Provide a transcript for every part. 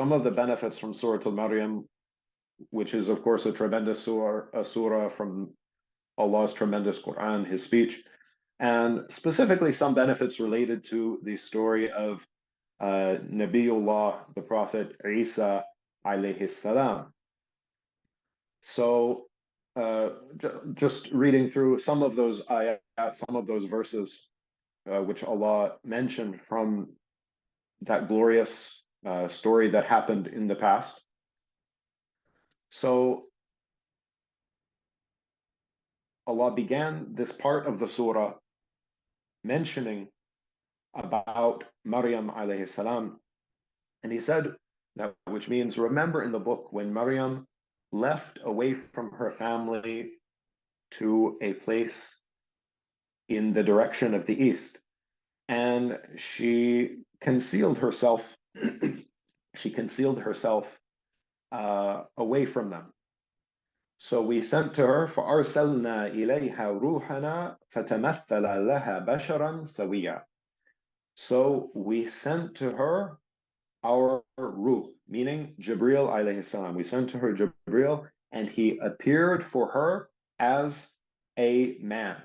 some of the benefits from Surah Al-Maryam, which is, of course, a tremendous surah, a surah from Allah's tremendous Quran, His speech, and specifically some benefits related to the story of Nabiullah, the Prophet Isa alayhi salam. So just reading through some of those ayat, some of those verses which Allah mentioned from that glorious story that happened in the past. So Allah began this part of the surah mentioning about Maryam alayhi salam, and He said that, which means, remember in the book when Maryam left away from her family to a place in the direction of the east, and she concealed herself away from them. So we sent to her, فَأَرْسَلْنَا إِلَيْهَا رُوحَنَا فَتَمَثَّلَ لَهَا بَشَرًا سَوِيًّا. So we sent to her our ruh, meaning Jibreel alayhi salam. We sent to her Jibreel, and he appeared for her as a man.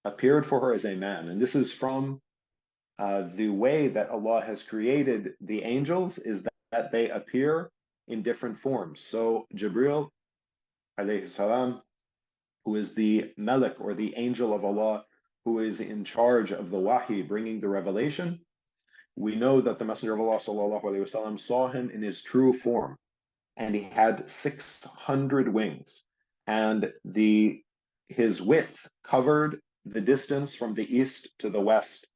And this is from the way that Allah has created the angels, is that they appear in different forms. So Jibreel alayhi salam, who is the Malik, or the angel of Allah, who is in charge of the wahi, bringing the revelation, we know that the Messenger of Allah sallallahu alaihi wasallam saw him in his true form, and he had 600 wings, and his width covered the distance from the east to the west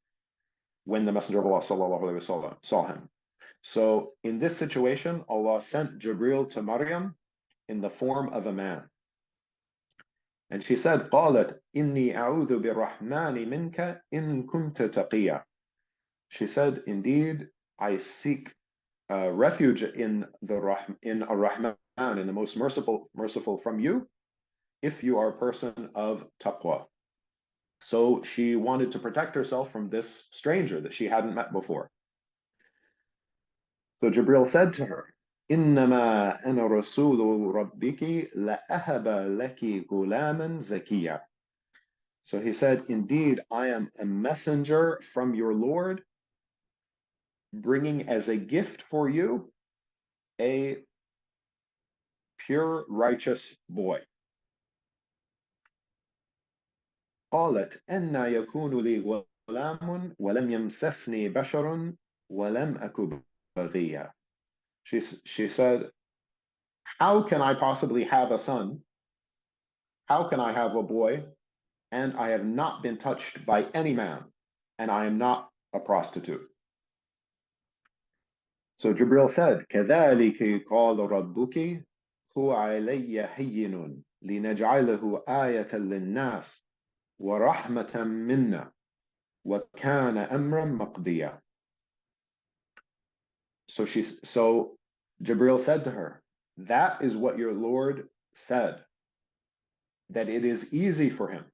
when the Messenger of Allah sallallahu alaihi wasallam saw him. So in this situation, Allah sent Jibreel to Maryam in the form of a man. And she said, قالت إني أعوذ بالرحمن منك إن كنت تقيا. She said, indeed, I seek refuge in Ar-Rahman, in the most merciful from you, if you are a person of taqwa. So she wanted to protect herself from this stranger that she hadn't met before. So Jibreel said to her, إنما أنا رسول ربك لأهب لك غلاما زكيا. So he said, indeed, I am a messenger from your Lord, bringing as a gift for you a pure, righteous boy. قالت أن يكون لي غلام ولم يمسسني بشر ولم أك بغيا. She said, how can I possibly have a son? How can I have a boy? And I have not been touched by any man, and I am not a prostitute. So Jibreel said, كذلك قال ربك هو علي هين لنجعله آية للناس ورحمة منا وكان أمرا مقضيا. So Jibreel said to her, that is what your Lord said, that it is easy for him,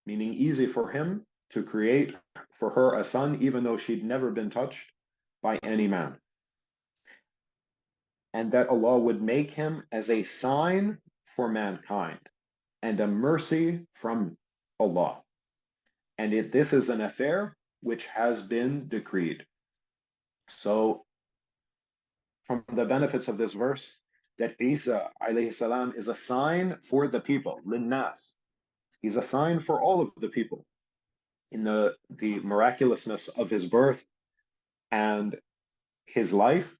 meaning easy for him to create for her a son, even though she'd never been touched by any man. And that Allah would make him as a sign for mankind and a mercy from Allah. And this is an affair which has been decreed. So from the benefits of this verse, that Isa alayhi salam is a sign for the people, linnas. He's a sign for all of the people in the miraculousness of his birth and his life,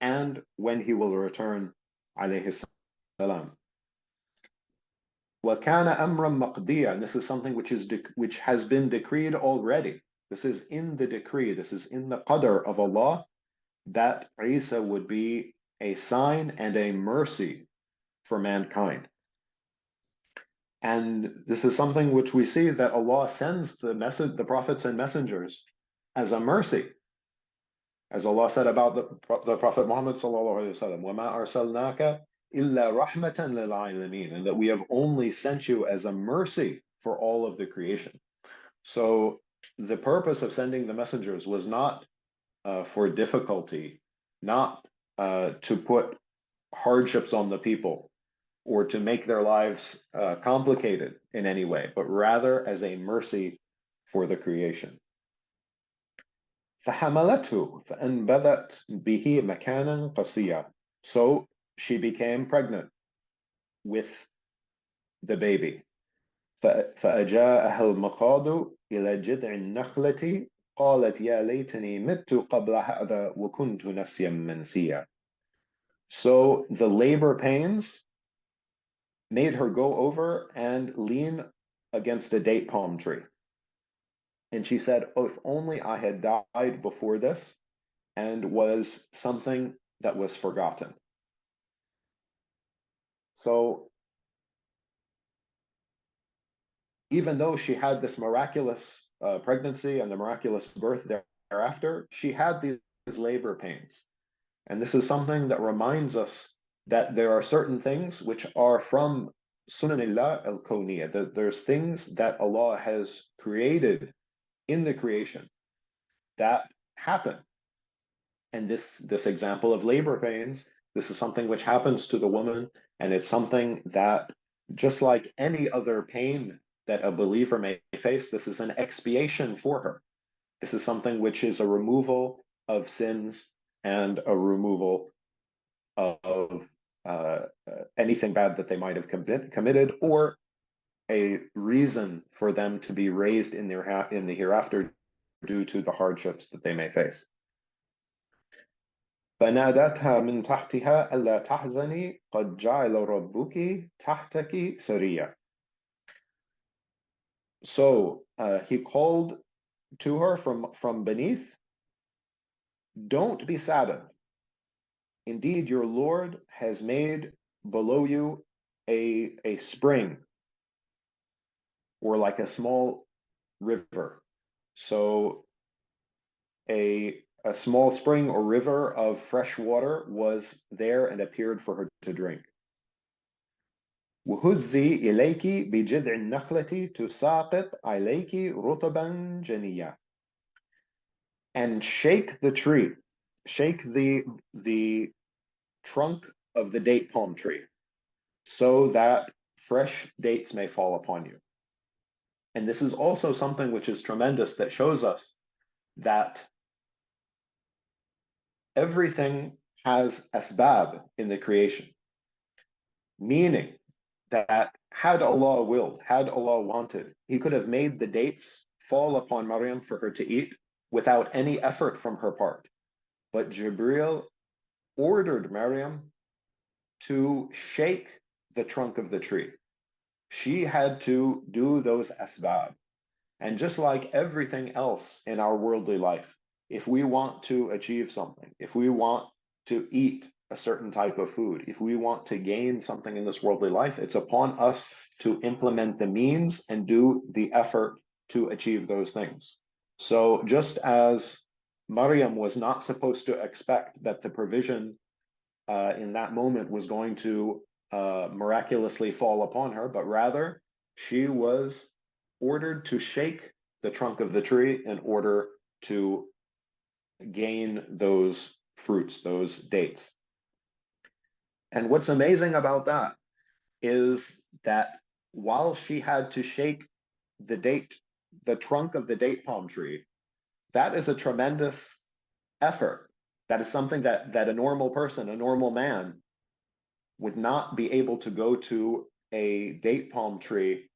and when he will return, alayhi salam. وَكَانَ أَمْرًا مَقْضِيًا. And this is something which has been decreed already. This is in the decree, this is in the qadr of Allah, that Isa would be a sign and a mercy for mankind. And this is something which we see that Allah sends the prophets and messengers as a mercy. As Allah said about the Prophet Muhammad sallallahu alaihi wasallam, وَمَا أَرْسَلْنَاكَ إِلَّا رَحْمَةً لِلْعَالَمِينَ, and that we have only sent you as a mercy for all of the creation. So the purpose of sending the messengers was not for difficulty, not to put hardships on the people or to make their lives complicated in any way, but rather as a mercy for the creation. فحملته فأنبذت به مكانا قصيا. So she became pregnant with the baby. فأجاءها المخاض إلى جذع النخلة قالت يا ليتني مت قبل هذا وكنت نسيا منسيا. So the labor pains made her go over and lean against a date palm tree. And she said, oh, if only I had died before this and was something that was forgotten. So even though she had this miraculous pregnancy and the miraculous birth thereafter, she had these labor pains. And this is something that reminds us that there are certain things which are from Sunanillah al-Kawniyah, that there's things that Allah has created in the creation that happen. And this example of labor pains, this is something which happens to the woman, and it's something that, just like any other pain that a believer may face, this is an expiation for her. This is something which is a removal of sins and a removal of anything bad that they might have committed, or a reason for them to be raised in the hereafter due to the hardships that they may face. فنادتها من تحتها ألا تحزني قد جعل ربك تحتك سريا. So he called to her from beneath, don't be saddened. Indeed, your Lord has made below you a spring, or like a small river. So a small spring or river of fresh water was there and appeared for her to drink. وهزي إليك بجذع النخلة تساقط عليك رطبا جنيا. And shake the tree, shake the trunk of the date palm tree, so that fresh dates may fall upon you. And this is also something which is tremendous, that shows us that everything has asbab in the creation, meaning that had Allah willed, had Allah wanted, He could have made the dates fall upon Maryam for her to eat without any effort from her part. But Jibril ordered Maryam to shake the trunk of the tree. She had to do those asbab. And just like everything else in our worldly life, if we want to achieve something, if we want to eat a certain type of food, if we want to gain something in this worldly life, it's upon us to implement the means and do the effort to achieve those things. So just as Maryam was not supposed to expect that the provision in that moment was going to miraculously fall upon her, but rather she was ordered to shake the trunk of the tree in order to gain those fruits, those dates. And what's amazing about that is that while she had to shake the trunk of the date palm tree, that is a tremendous effort. That is something that a normal person, a normal man, would not be able to go to a date palm tree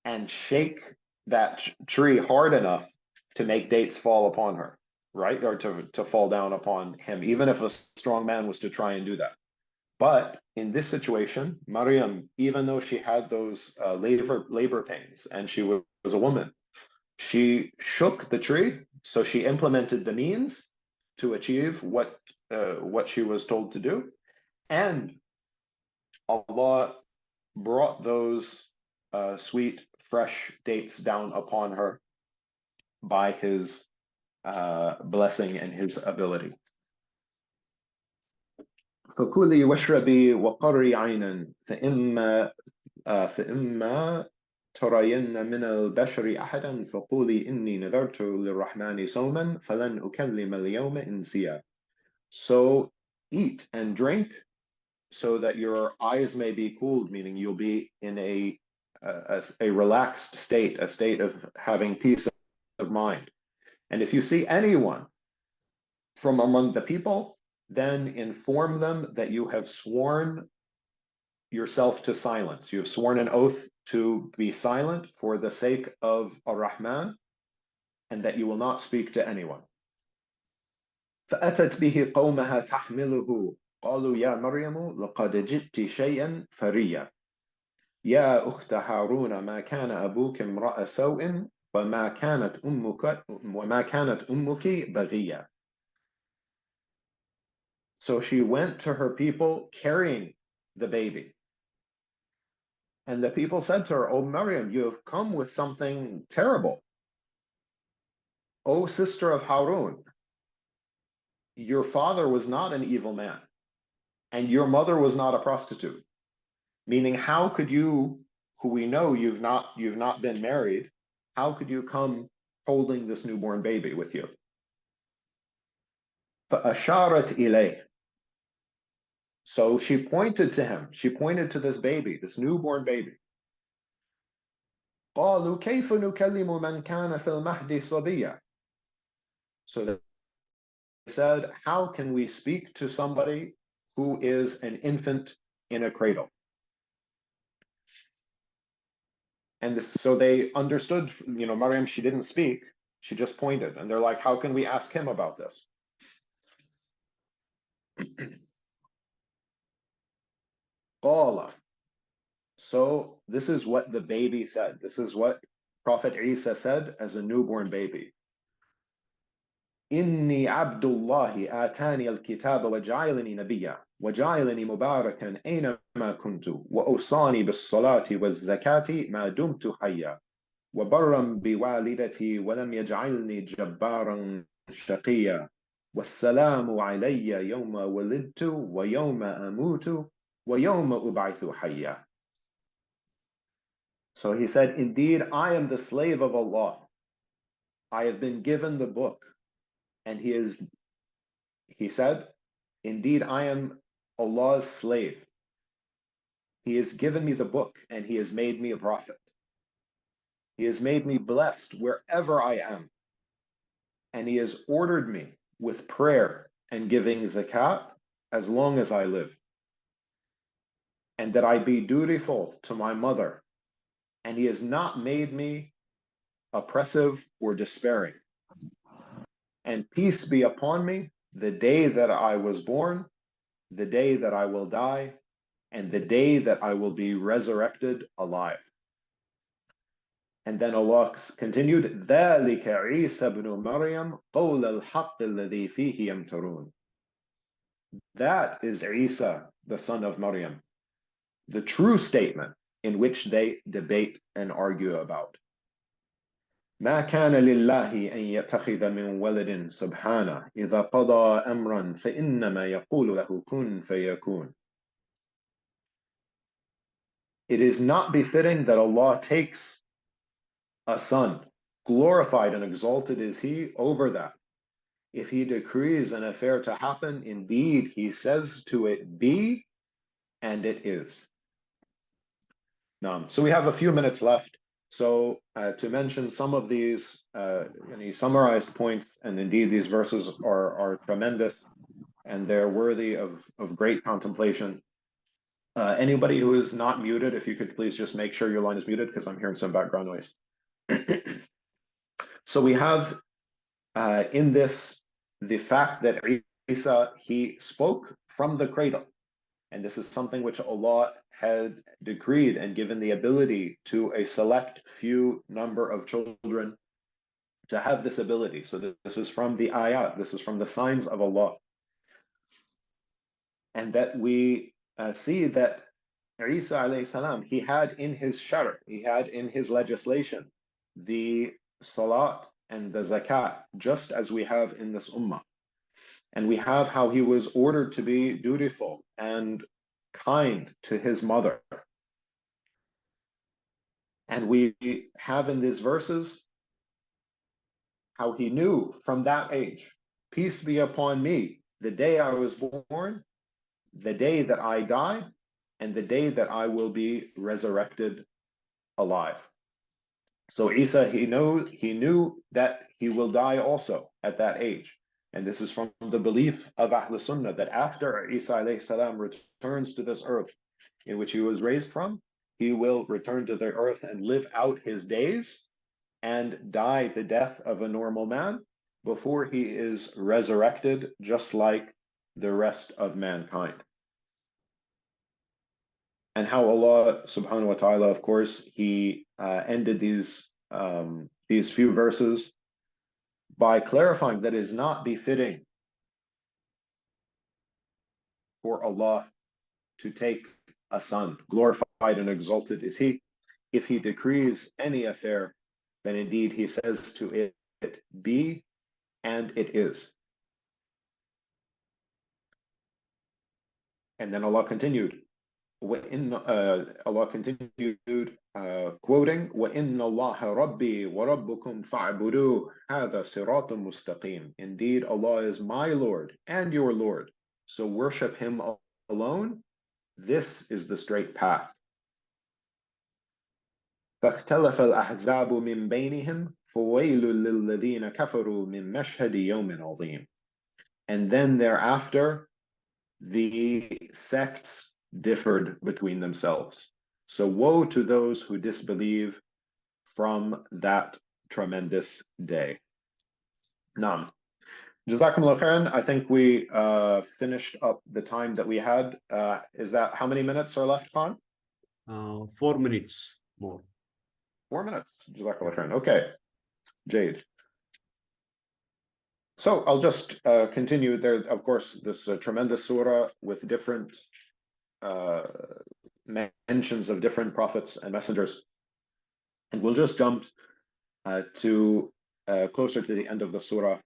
and shake that tree hard enough to make dates fall upon her, right? Or to fall down upon him, even if a strong man was to try and do that. But in this situation, Maryam, even though she had those labor pains and she was a woman, she shook the tree, so she implemented the means to achieve what she was told to do, and Allah brought those sweet, fresh dates down upon her by His blessing and His ability. فكلي واشربي وقري عينا فإما ترين من البشر أحدا فقولي إني نذرت للرحمن صوما فلن أكلم اليوم إنسيا. So eat and drink so that your eyes may be cooled, meaning you'll be in a relaxed state, a state of having peace of mind. And if you see anyone from among the people, then inform them that you have sworn yourself to silence. You have sworn an oath to be silent for the sake of Ar-Rahman, and that you will not speak to anyone. فأتت به قومها تحمله قالوا يا مريم لقد جئت شيئا فريا يا أخت هارون ما كان أبوك امرأ سوء وما كانت أمك بغيا. So she went to her people carrying the baby. And the people said to her, "O Maryam, you have come with something terrible. O sister of Harun, your father was not an evil man, and your mother was not a prostitute." Meaning, how could you, who we know you've not been married, how could you come holding this newborn baby with you? فَأَشَارَتْ إِلَيْهِ. So she pointed to him. She pointed to this baby, this newborn baby. قَالُوا كَيْفَ نُكَلِّمُ مَنْ كَانَ فِي الْمَهْدِ صَبِيًّا. So they said, how can we speak to somebody who is an infant in a cradle? And so they understood, Maryam, she didn't speak, she just pointed. And they're like, how can we ask him about this? قَالَ. So this is what the baby said. This is what Prophet Isa said as a newborn baby. إني عبد الله آتاني الكتاب وجعلني نبيا وجعلني مباركا أينما كنت وأوصاني بالصلاة والزكاة ما دمت حيا وبرا بوالدتي ولم يجعلني جبارا شقيا والسلام علي يوم ولدت ويوم أموت ويوم أبعث حيا. So he said, indeed, I am the slave of Allah. I have been given the book. And he said, indeed, I am Allah's slave. He has given me the book and he has made me a prophet. He has made me blessed wherever I am. And he has ordered me with prayer and giving zakat as long as I live. And that I be dutiful to my mother. And he has not made me oppressive or despairing. And peace be upon me the day that I was born, the day that I will die, and the day that I will be resurrected alive. And then Allah continued, ذَلِكَ عِيسَى بْنُ مَرْيَمْ قَوْلَ الْحَقِّ الَّذِي فِيهِ يَمْتَرُونَ. That is Isa, the son of Maryam, the true statement in which they debate and argue about. ما كان لله أن يتخذ من ولد سبحانه إذا قضى أمرا فإنما يقول له كن فيكون. It is not befitting that Allah takes a son, glorified and exalted is He over that. If He decrees an affair to happen, indeed He says to it be, and it is. So we have a few minutes left. So to mention some of these summarized points, and indeed these verses are tremendous and they're worthy of great contemplation. Anybody who is not muted, if you could please just make sure your line is muted because I'm hearing some background noise. So we have in this the fact that Isa, he spoke from the cradle. And this is something which Allah had decreed and given the ability to a select few number of children to have this ability. So this is from the ayat, this is from the signs of Allah. And that we see that Isa alayhi salam, he had in his shar', he had in his legislation, the salat and the zakat, just as we have in this ummah. And we have how he was ordered to be dutiful and kind to his mother. And we have in these verses how he knew from that age, peace be upon me the day I was born, the day that I die, and the day that I will be resurrected alive. So Isa, he knew that he will die also at that age. And this is from the belief of Ahl Sunnah that after Isa alayhi salam returns to this earth in which he was raised from, he will return to the earth and live out his days and die the death of a normal man before he is resurrected, just like the rest of mankind. And how Allah subhanahu wa ta'ala, of course, he ended these few verses by clarifying that it is not befitting for Allah to take a son. Glorified and exalted is He. If He decrees any affair, then indeed He says to it, be, and it is. And then Allah continued, Allah continued quoting, وَإِنَّ اللَّهَ رَبِّي وَرَبُّكُمْ فَاعْبُدُوهُ هَذَا صِرَاطٌ مُسْتَقِيمٌ. Indeed, Allah is my Lord and your Lord, so worship Him alone. This is the straight path. فَاخْتَلَفَ الْأَحْزَابُ مِنْ بَيْنِهِمْ فَوَيْلٌ لِلَّذِينَ كَفَرُوا مِنْ مَشْهَدِ يَوْمٍ عَظِيمٍ. And then thereafter, the sects differed between themselves. So woe to those who disbelieve from that tremendous day. Naam. Jazakumullah khairan. I think we finished up the time that we had. Is that how many minutes are left, Khan? 4 minutes more. 4 minutes. Jazakumullah khairan. Okay. Jade. So I'll just continue there. Of course, this tremendous surah with different mentions of different prophets and messengers. And we'll just jump to closer to the end of the surah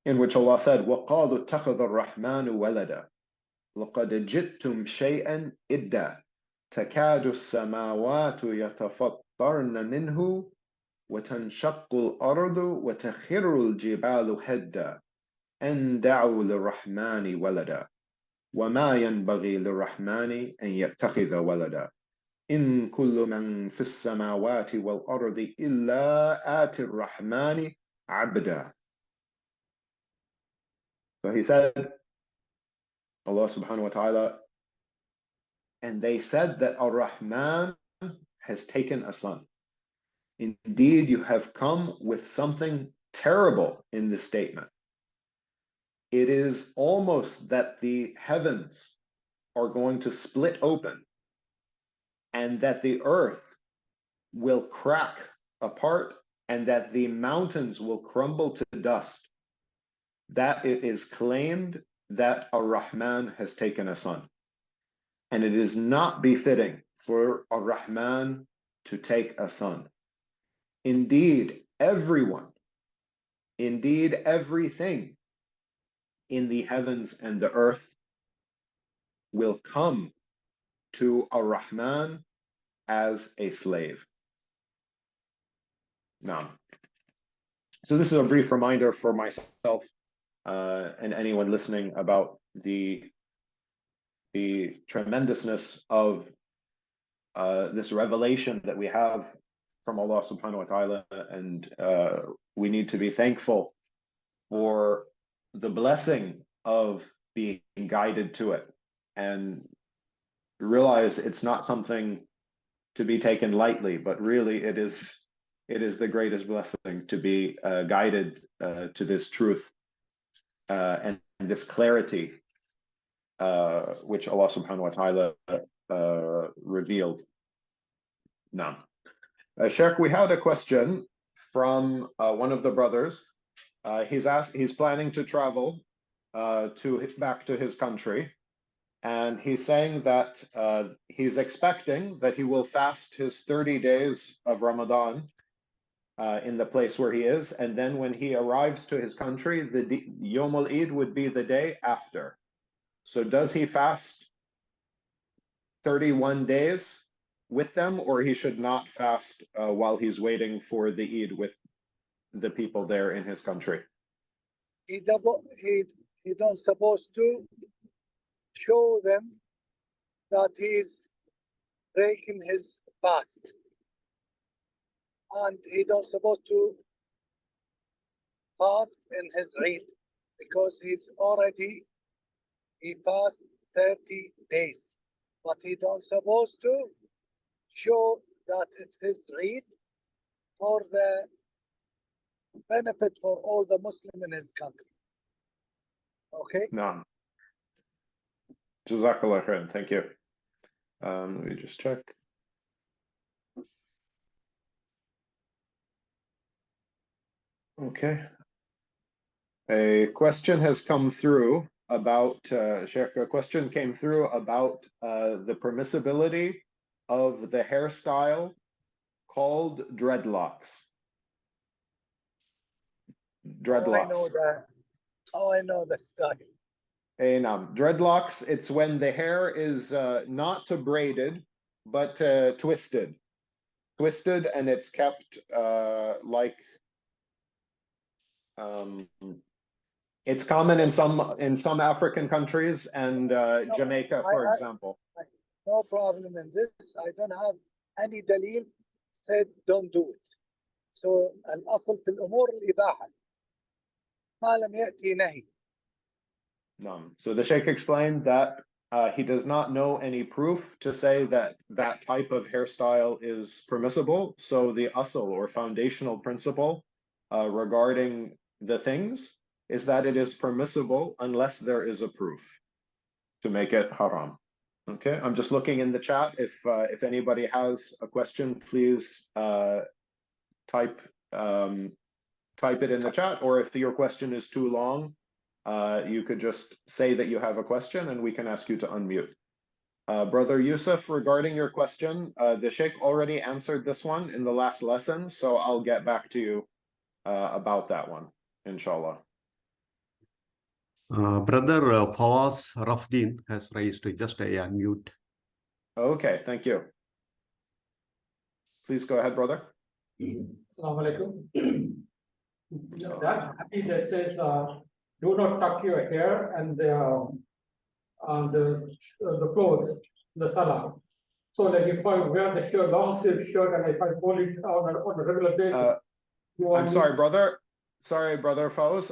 in which Allah said, وَقَالُوا اتَّخَذَ الرَّحْمَنُ وَلَدًا لَقَدْ جِئْتُمْ شَيْئًا إِدًّا تَكَادُ السَّمَاوَاتُ يَتَفَطَّرْنَ مِنْهُ وَتَنشَقُّ الْأَرْضُ وَتَخِرُّ الْجِبَالُ هَدًّا أَن دَعُوا لِلرَّحْمَنِ وَلَدًا وَمَا يَنبَغِي لِلرَّحْمَنِ أَن يَتَّخِذَ وَلَدًا إِن كُلُّ مَنْ فِي السَّمَاوَاتِ وَالْأَرْضِ إِلَّا آتِ الرَّحْمَنِ عَبْدًا. So he said, Allah subhanahu wa ta'ala, and they said that Ar-Rahman has taken a son. Indeed, you have come with something terrible in this statement. It is almost that the heavens are going to split open and that the earth will crack apart and that the mountains will crumble to dust. That it is claimed that Ar-Rahman has taken a son. And it is not befitting for Ar-Rahman to take a son. Indeed, everyone, indeed everything in the heavens and the earth will come to Ar-Rahman as a slave. Now, so this is a brief reminder for myself and anyone listening about the tremendousness of this revelation that we have from Allah subhanahu wa ta'ala, and we need to be thankful for the blessing of being guided to it and realize it's not something to be taken lightly, but really it is the greatest blessing to be guided to this truth and this clarity which Allah subhanahu wa ta'ala revealed. Now, Shaykh, we had a question from one of the brothers. He's planning to travel back to his country, and he's saying that he's expecting that he will fast his 30 days of Ramadan in the place where he is, and then when he arrives to his country, the Yom al-Eid would be the day after. So does he fast 31 days with them, or he should not fast while he's waiting for the Eid with the people there in his country? He don't supposed to show them that he's breaking his fast, and he don't supposed to fast in his Eid because he fast 30 days, but he don't supposed to show that it's his Eid for the benefit for all the Muslim in his country. Okay. No. Jazakallah khairan. Thank you. Let me just check. Okay. A question has come through about, Shaykh, a question came through about the permissibility of the hairstyle called dreadlocks. Dreadlocks. Oh, I know that. Oh, I know the style. Dreadlocks, it's when the hair is not braided, but twisted. Twisted, and it's kept like it's common in some African countries and Jamaica, for example. No problem in this. I don't have any dalil said don't do it. So الأصل في الأمور الإباحة ما لم يأتي نهي. So the Shaykh explained that he does not know any proof to say that that type of hairstyle is permissible. So the asl or foundational principle regarding the things is that it is permissible unless there is a proof to make it haram. Okay, I'm just looking in the chat. If anybody has a question, please type it in the chat, or if your question is too long, you could just say that you have a question and we can ask you to unmute. Brother Yusuf, regarding your question, the Sheikh already answered this one in the last lesson, so I'll get back to you about that one, inshallah. Brother Fawaz Rafdin has raised just a unmute. Okay, thank you. Please go ahead, brother. Assalamu alaikum. That hadith that says, do not tuck your hair and the clothes, the salah. So like if I wear the shirt, long sleeve shirt, and if I fold it on a regular basis, I'm sorry, brother. Sorry, brother Fawaz.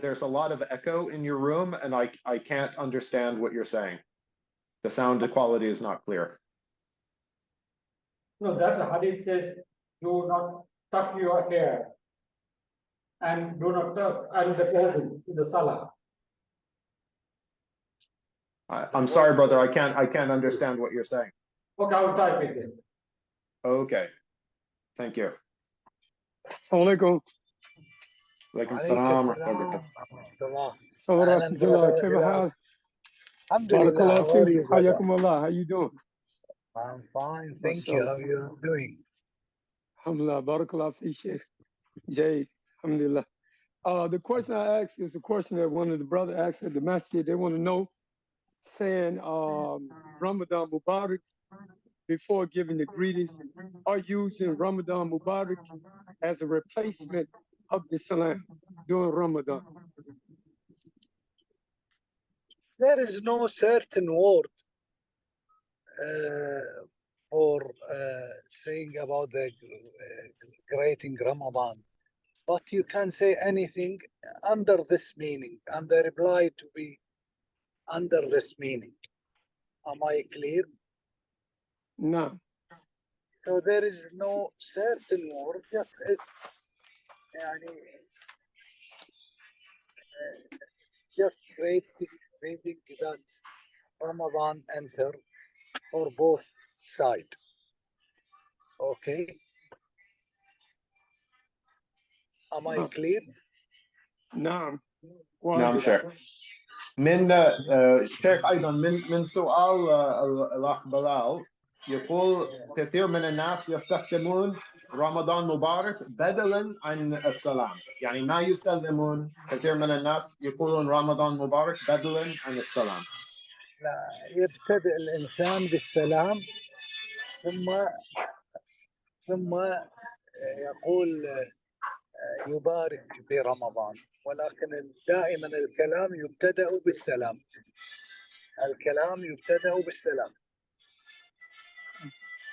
There's a lot of echo in your room, and I can't understand what you're saying. The sound quality is not clear. No, that's a hadith says, do not tuck your hair and do not tuck and the clothing in the salah. I'm sorry, brother. I can't understand what you're saying. Okay, I will type it in. Okay, thank you. Assalamu alaikum. Alaikum salam wa rahmatullah. Alhamdulillah. كيف حال؟ Alhamdulillah. How are you, brother? حياكم الله. How you doing? I'm fine, thank you. How are you doing? Alhamdulillah. Barakallah fi Shaykh. Jade. Alhamdulillah. The question I asked is the question that one of the brothers asked at the masjid. They want to know, saying Ramadan Mubarak before giving the greetings, are using Ramadan Mubarak as a replacement of the salam during Ramadan. There is no certain word for saying about the greeting Ramadan, but you can say anything under this meaning, and the reply to be under this meaning. Am I clear? No. So there is no certain word, just greeting that Ramadan enter for both sides. Okay. Am I clear? نعم. نعم شيخ. من شيخ أيضا من سؤال الأخ بلال يقول كثير من الناس يستخدمون رمضان مبارك بدلا عن السلام. يعني ما يسلمون، كثير من الناس يقولون رمضان مبارك بدلا عن السلام. لا، يبتدئ الإنسان بالسلام ثم يقول يبارك برمضان، ولكن دائما الكلام يبتدأ بالسلام. الكلام يبتدأ بالسلام.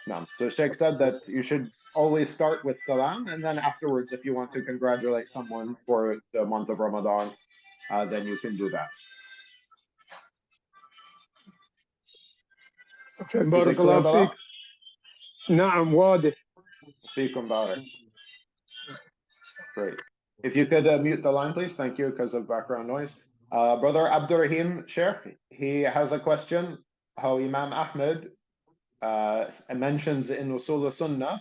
No. So Shaykh said that you should always start with salam, and then afterwards, if you want to congratulate someone for the month of Ramadan, then you can do that. Okay, Is it بارك clear, الله Bala? فيك. نعم واضح. Fikum barak. Great. If you could mute the line, please. Thank you, because of background noise. Brother Abdurrahim Sheikh, he has a question. How Imam Ahmed mentions in Usul al-Sunnah,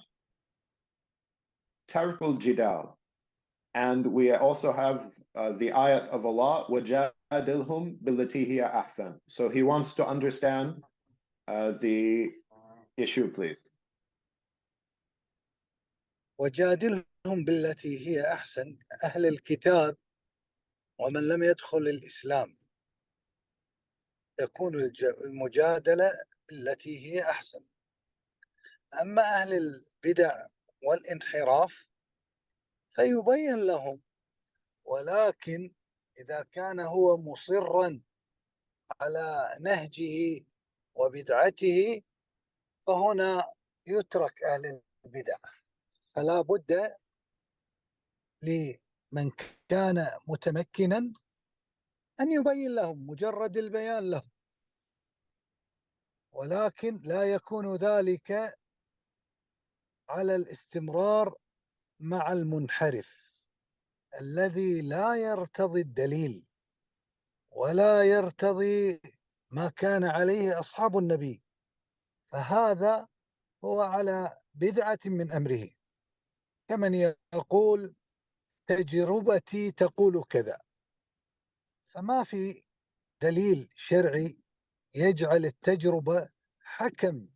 Tarkul Jidal. And we also have the ayat of Allah, وَجَادِلْهُمْ بِالَّتِي هِيَ أَحْسَنُ. So he wants to understand the issue, please. وجادلهم بالتي هي أحسن. أهل الكتاب ومن لم يدخل الإسلام تكون المجادلة بالتي هي أحسن. أما أهل البدع والانحراف فيبين لهم، ولكن إذا كان هو مصرا على نهجه وبدعته فهنا يترك أهل البدع. فلا بد لمن كان متمكنا أن يبين لهم، مجرد البيان لهم، ولكن لا يكون ذلك على الاستمرار مع المنحرف الذي لا يرتضي الدليل ولا يرتضي ما كان عليه أصحاب النبي، فهذا هو على بدعة من أمره، كمن يقول تجربتي تقول كذا. فما في دليل شرعي يجعل التجربة حكم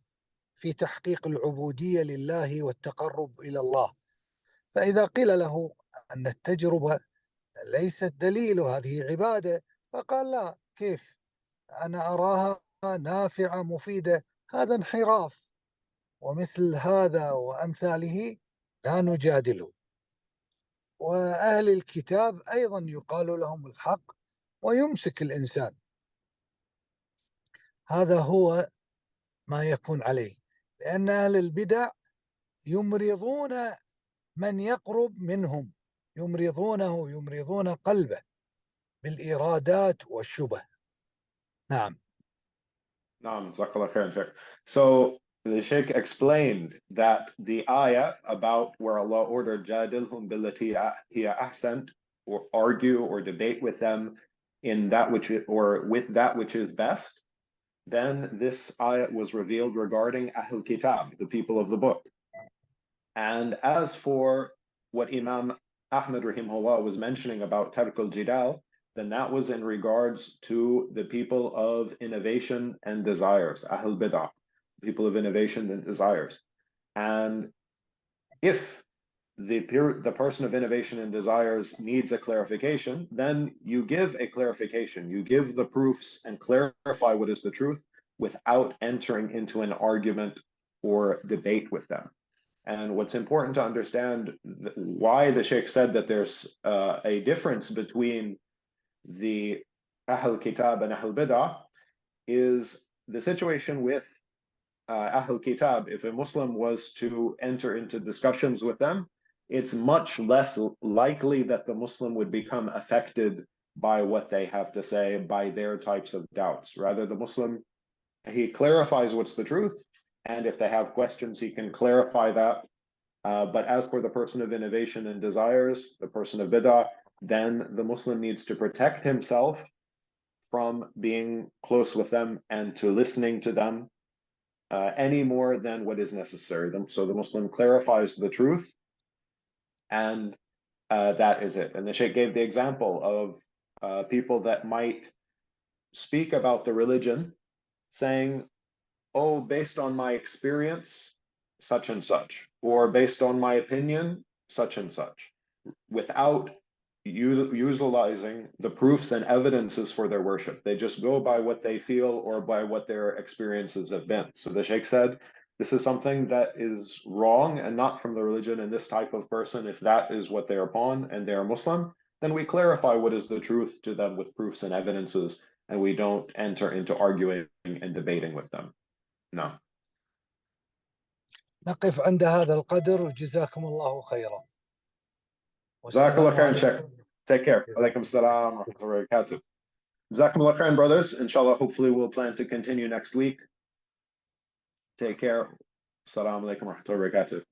في تحقيق العبودية لله والتقرب إلى الله. فإذا قيل له أن التجربة ليست دليل وهذه عبادة، فقال لا، كيف أنا أراها نافعة مفيدة، هذا انحراف. ومثل هذا وأمثاله لا نجادله. وأهل الكتاب أيضا يقال لهم الحق ويمسك الإنسان. هذا هو ما يكون عليه، لأن أهل البدع يمرضون من يقرب منهم، يمرضون قلبه بالإيرادات والشبه. نعم. So the Shaykh explained that the ayah about where Allah ordered Jadilhum billati hiya ahsan, or argue or debate with them in that which or with that which is best, then this ayah was revealed regarding Ahl Kitab, the people of the book. And as for what Imam Ahmed Rahimahullah was mentioning about Tarkul Jidal, then that was in regards to the people of innovation and desires, Ahl Bid'ah, people of innovation and desires. And if the person of innovation and desires needs a clarification, then you give a clarification. You give the proofs and clarify what is the truth without entering into an argument or debate with them. And what's important to understand why the Shaykh said that there's a difference between the Ahl Kitab and Ahl Bid'ah is the situation with Ahl Kitab. If a Muslim was to enter into discussions with them, it's much less likely that the Muslim would become affected by what they have to say, by their types of doubts. Rather, the Muslim, he clarifies what's the truth, and if they have questions, he can clarify that. But as for the person of innovation and desires, the person of bid'ah, then the Muslim needs to protect himself from being close with them and to listening to them any more than what is necessary. So the Muslim clarifies the truth, and that is it. And the Shaykh gave the example of people that might speak about the religion, saying, oh, based on my experience, such and such, or based on my opinion, such and such, without utilizing the proofs and evidences for their worship. They just go by what they feel or by what their experiences have been. So the Shaykh said, this is something that is wrong and not from the religion, and this type of person, if that is what they're upon and they're Muslim, then we clarify what is the truth to them with proofs and evidences, and we don't enter into arguing and debating with them. No. نقف عند هذا القدر وجزاكم الله خيرا. Jazakallah khairan, Shaykh. Take care. Alaikum salam wa rahmatullahi wa barakatuh. Jazakumullah khairan, brothers. Inshallah, hopefully we'll plan to continue next week. Take care. Assalamu alaikum wa rahmatullahi wa barakatuh.